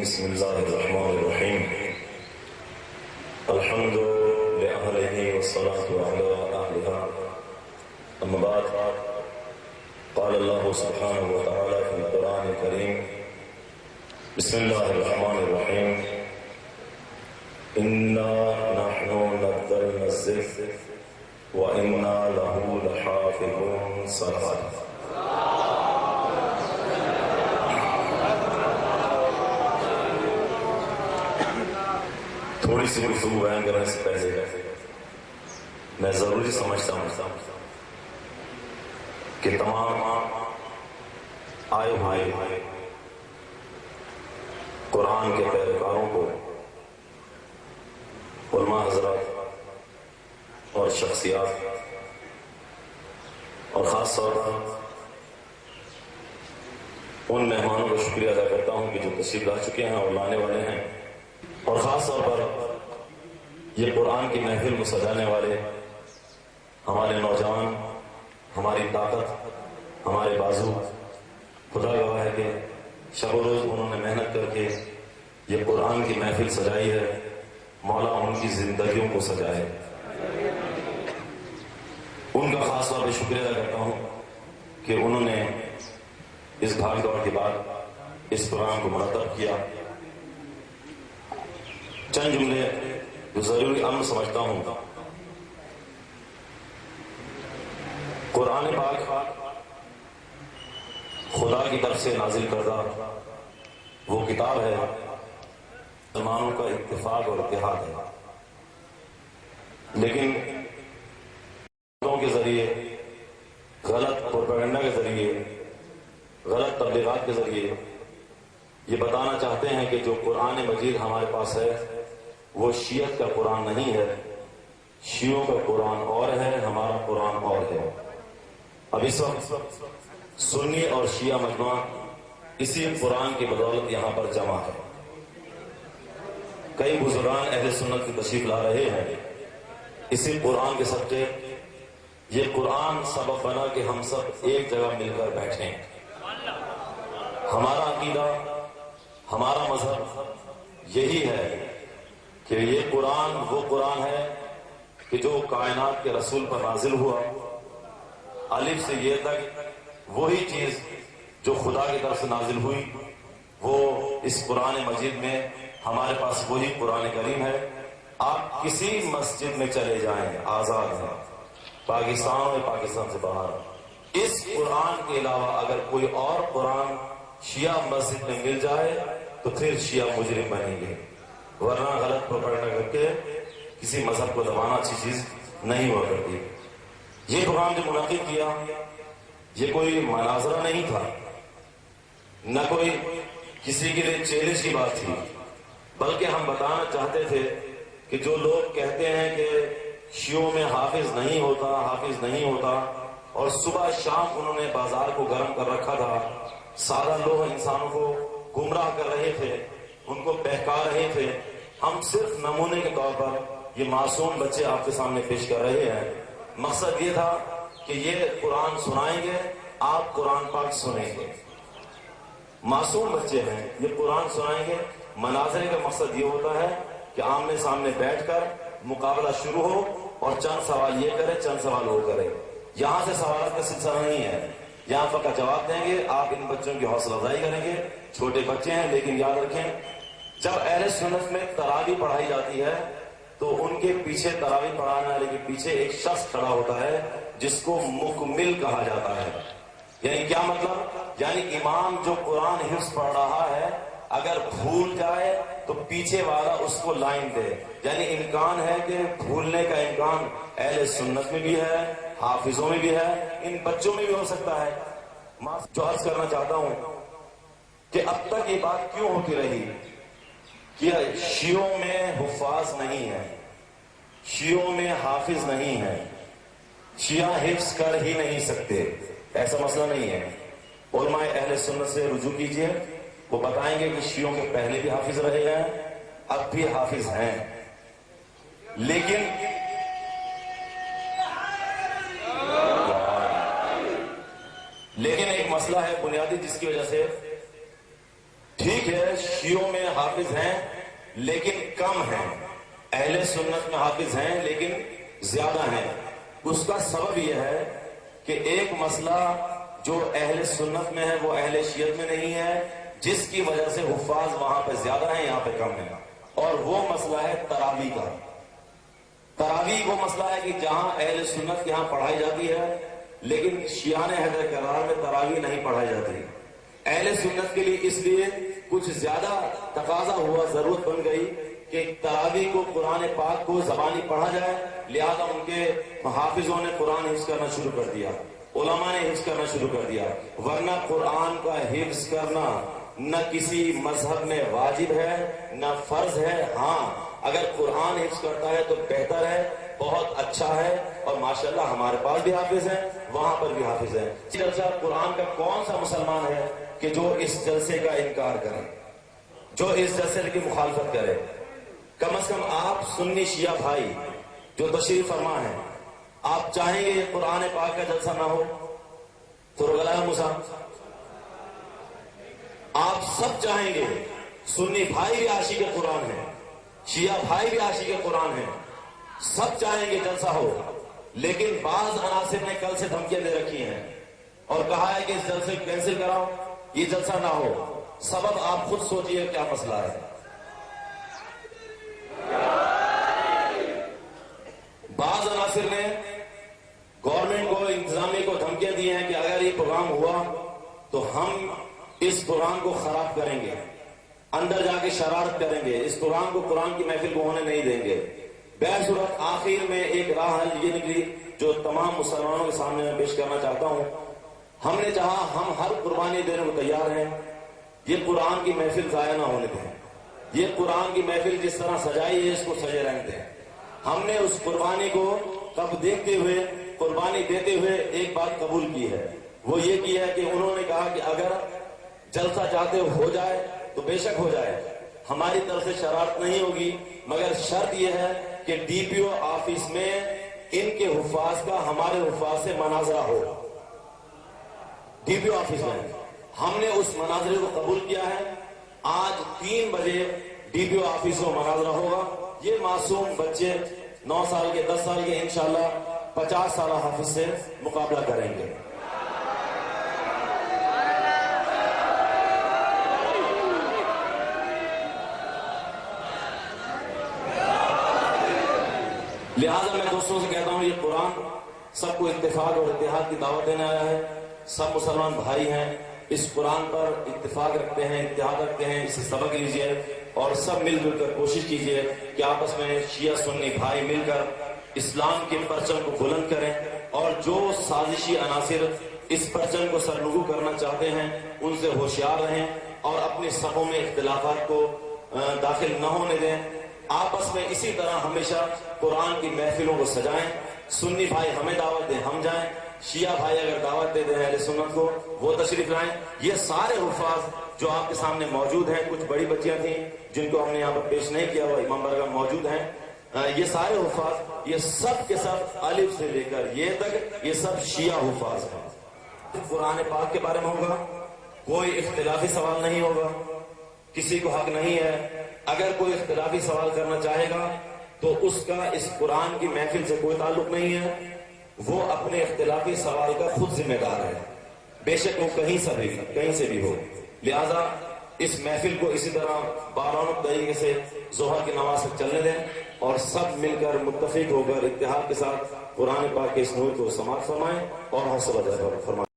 بسم الله الرحمن الرحيم. الحمد لأهله والصلاة على أهلها. أما بعد، قال الله سبحانه وتعالى في القرآن الكريم: بسم الله الرحمن الرحيم. إنا نحن نزلنا الذكر وإنا له لحافظون. صلوات. تھوڑی سی گفتگو بیان کرنے سے پہلے میں ضروری سمجھتا ہوں کہ تمام آئے ہوئے قرآن کے پیروکاروں کو، علماء حضرات اور شخصیات، اور خاص طور پر ان مہمانوں کا شکریہ ادا کرتا ہوں کہ جو تشریف لا چکے ہیں اور لانے والے ہیں، اور خاص طور پر یہ قرآن کی محفل کو سجانے والے ہمارے نوجوان، ہماری طاقت، ہمارے بازو. خدا گواہ ہے کہ شب و روز انہوں نے محنت کر کے یہ قرآن کی محفل سجائی ہے. مولا ان کی زندگیوں کو سجائے. ان کا خاص طور پہ شکریہ ادا کرتا ہوں کہ انہوں نے اس بھاگ دوڑ کے بعد اس پروگرام کو مرتب کیا. چند جملے جو ضروری امر سمجھتا ہوں. قرآن پاک خدا کی طرف سے نازل کردہ وہ کتاب ہے، مسلمانوں کا اتفاق اور اتحاد ہے. لیکن کے ذریعے، غلط پروپیگنڈا کے ذریعے، غلط تبلیغات کے ذریعے یہ بتانا چاہتے ہیں کہ جو قرآن مجید ہمارے پاس ہے وہ شیعت کا قرآن نہیں ہے. شیعوں کا قرآن اور ہے، ہمارا قرآن اور ہے. اب اس وقت سنی اور شیعہ مجمع اسی قرآن کی بدولت یہاں پر جمع ہے. کئی بزرگان اہل سنت کی تشریف لا رہے ہیں. اسی قرآن کے صدقے یہ قرآن سبب بنا کہ ہم سب ایک جگہ مل کر بیٹھیں. ہمارا عقیدہ، ہمارا مذہب یہی ہے کہ یہ قرآن وہ قرآن ہے کہ جو کائنات کے رسول پر نازل ہوا. الف سے یہ تک وہی چیز جو خدا کی طرف سے نازل ہوئی وہ اس قرآن مجید میں ہمارے پاس وہی قرآن کریم ہے. آپ کسی مسجد میں چلے جائیں، آزاد ہیں، پاکستان اور پاکستان سے باہر. اس قرآن کے علاوہ اگر کوئی اور قرآن شیعہ مسجد میں مل جائے تو پھر شیعہ مجرم بنیں گے. ورنہ غلط پروپیگنڈا کر کے کسی مذہب کو دبانا اچھی چیز نہیں ہوا کرتی. یہ پروگرام جو منعقد کیا یہ کوئی مناظرہ نہیں تھا، نہ کوئی کسی کے لیے چیلنج کی بات تھی، بلکہ ہم بتانا چاہتے تھے کہ جو لوگ کہتے ہیں کہ شیعوں میں حافظ نہیں ہوتا، حافظ نہیں ہوتا، اور صبح شام انہوں نے بازار کو گرم کر رکھا تھا، سادہ لوگ انسانوں کو گمراہ کر رہے تھے، ان کو بہکا رہے تھے. ہم صرف نمونے کے طور پر یہ معصوم بچے آپ کے سامنے پیش کر رہے ہیں. مقصد یہ تھا کہ یہ قرآن سنائیں گے، آپ قرآن پاک سنیں گے. معصوم بچے ہیں، یہ قرآن سنائیں گے. مناظرے کا مقصد یہ ہوتا ہے کہ آمنے سامنے بیٹھ کر مقابلہ شروع ہو اور چند سوال یہ کرے، چند سوال وہ کرے. یہاں سے سوالات کا سلسلہ نہیں ہے، یہاں فقط جواب دیں گے. آپ ان بچوں کی حوصلہ افزائی کریں گے. چھوٹے بچے ہیں لیکن یاد رکھیں جب اہل سنت میں تراویح پڑھائی جاتی ہے تو ان کے پیچھے تراویح پڑھانے والے کے پیچھے ایک شخص کھڑا ہوتا ہے جس کو مکمل کہا جاتا ہے. یعنی کیا مطلب؟ یعنی امام جو قرآن حفظ پڑھ رہا ہے اگر بھول جائے تو پیچھے والا اس کو لائن دے. یعنی امکان ہے کہ بھولنے کا امکان اہل سنت میں بھی ہے، حافظوں میں بھی ہے، ان بچوں میں بھی ہو سکتا ہے. جو عرض کرنا چاہتا ہوں کہ اب تک یہ بات کیوں ہوتی رہی کہ شیعوں میں حفاظ نہیں ہے، شیعوں میں حافظ نہیں ہے، شیعہ حفظ کر ہی نہیں سکتے. ایسا مسئلہ نہیں ہے. علماء اہل سنت سے رجوع کیجئے، وہ بتائیں گے کہ شیعوں کے پہلے بھی حافظ رہے ہیں، اب بھی حافظ ہیں. لیکن ایک مسئلہ ہے بنیادی جس کی وجہ سے ٹھیک ہے شیعوں میں حافظ ہیں لیکن کم ہیں، اہل سنت میں حافظ ہیں لیکن زیادہ ہیں۔ اس کا سبب یہ ہے کہ ایک مسئلہ جو اہل سنت میں ہے وہ اہل شیعت میں نہیں ہے، جس کی وجہ سے حفاظ وہاں پہ زیادہ ہیں یہاں پہ کم ہیں، اور وہ مسئلہ ہے تراویح کا۔ تراویح وہ مسئلہ ہے کہ جہاں اہل سنت کے ہاں پڑھائی جاتی ہے لیکن شیعان حیدر کرار میں تراویح نہیں پڑھائی جاتی۔ اہل سنت کے لیے اس لیے کچھ زیادہ تقاضا ہوا، ضرورت بن گئی کہ تراویح کو قرآن پاک کو زبانی پڑھا جائے، لہذا ان کے حافظوں نے قرآن حفظ کرنا شروع کر دیا، علماء نے حفظ کرنا شروع کر دیا۔ ورنہ قرآن کا حفظ کرنا نہ کسی مذہب میں واجب ہے نہ فرض ہے۔ ہاں اگر قرآن حفظ کرتا ہے تو بہتر ہے، بہت اچھا ہے، اور ماشاءاللہ ہمارے پاس بھی حافظ ہیں، وہاں پر بھی حافظ ہیں۔ جلسہ قرآن کا کون سا مسلمان ہے کہ جو اس جلسے کا انکار کرے، جو اس جلسے کی مخالفت کرے؟ کم از کم آپ سنی شیعہ بھائی جو تشریف فرما ہے، آپ چاہیں گے قرآن پاک کا جلسہ نہ ہو؟ تو رغلا موسیٰ آپ سب چاہیں گے، سنی بھائی بھی عاشق قرآن ہیں، شیعہ بھائی بھی عاشق قرآن ہیں، سب چاہیں گے جلسہ ہو، لیکن بعض عناصر نے کل سے دھمکیاں دے رکھی ہیں اور کہا ہے کہ اس جلسے کو کینسل کراؤ، یہ جلسہ نہ ہو۔ سبب آپ خود سوچئے کیا مسئلہ ہے۔ بعض عناصر نے گورنمنٹ کو، انتظامیہ کو دھمکیاں دی ہیں کہ اگر یہ پروگرام ہوا تو ہم اس قرآن کو خراب کریں گے، اندر جا کے شرارت کریں گے، اس قرآن کو، قرآن کی محفل کو ہونے نہیں دیں گے۔ بہرصورت آخر میں ایک راہ حل یہ نکلی جو تمام مسلمانوں کے سامنے میں پیش کرنا چاہتا ہوں۔ ہم نے چاہا ہم ہر قربانی دینے کو تیار ہیں، یہ قرآن کی محفل ضائع نہ ہونے دیں، یہ قرآن کی محفل جس طرح سجائی ہے اس کو سجے رہنے دیں۔ ہم نے اس قربانی کو تب دیکھتے ہوئے، قربانی دیتے ہوئے ایک بات قبول کی ہے، وہ یہ کی ہے کہ انہوں نے کہا کہ اگر جلسہ چاہتے ہو جائے تو بے شک ہو جائے، ہماری طرف سے شرارت نہیں ہوگی، مگر شرط یہ ہے کہ ڈی پی او آفس میں ان کے حفاظ کا ہمارے حفاظ سے مناظرہ ہو۔ ڈی پی او آفس میں ہم نے اس مناظرے کو قبول کیا ہے۔ آج 3 بجے ڈی پی او آفس میں مناظرہ ہوگا۔ یہ معصوم بچے 9 سال کے، 10 سال کے، انشاءاللہ 50 سالہ حافظ سے مقابلہ کریں گے۔ لہٰذا میں دوستوں سے کہتا ہوں، یہ قرآن سب کو اتفاق اور اتحاد کی دعوت دینے آیا ہے۔ سب مسلمان بھائی ہیں، اس قرآن پر اتفاق رکھتے ہیں، اتحاد رکھتے ہیں، اسے سبق لیجئے اور سب مل جل کر کوشش کیجئے کہ آپس میں شیعہ سنی بھائی مل کر اسلام کے پرچم کو بلند کریں، اور جو سازشی عناصر اس پرچم کو سرنگو کرنا چاہتے ہیں ان سے ہوشیار رہیں اور اپنی صفوں میں اختلافات کو داخل نہ ہونے دیں۔ آپس میں اسی طرح ہمیشہ قرآن کی محفلوں کو سجائیں۔ سنی بھائی ہمیں دعوت دیں، ہم جائیں، شیعہ بھائی اگر دعوت دے دیں اہل سنت کو، وہ تشریف لائیں۔ یہ سارے حفاظ جو آپ کے سامنے موجود ہیں، کچھ بڑی بچیاں تھیں جن کو ہم نے یہاں پر پیش نہیں کیا، وہ امام برگاہ موجود ہیں، یہ سارے حفاظ، یہ سب کے سب الف سے لے کر یہ تک، یہ سب شیعہ حفاظ ہیں۔ قرآن پاک کے بارے میں ہوگا، کوئی اختلافی سوال نہیں ہوگا، کسی کو حق نہیں ہے۔ اگر کوئی اختلافی سوال کرنا چاہے گا تو اس کا اس قرآن کی محفل سے کوئی تعلق نہیں ہے، وہ اپنے اختلافی سوال کا خود ذمہ دار ہے، بے شک وہ کہیں سے بھی ہو۔ لہذا اس محفل کو اسی طرح بارونق طریقے سے ظہر کی نماز تک چلنے دیں اور سب مل کر متفق ہو کر اتحاد کے ساتھ قرآن پاک کے اس نور کو سماعت فرمائیں اور حوصلہ فرمائیں۔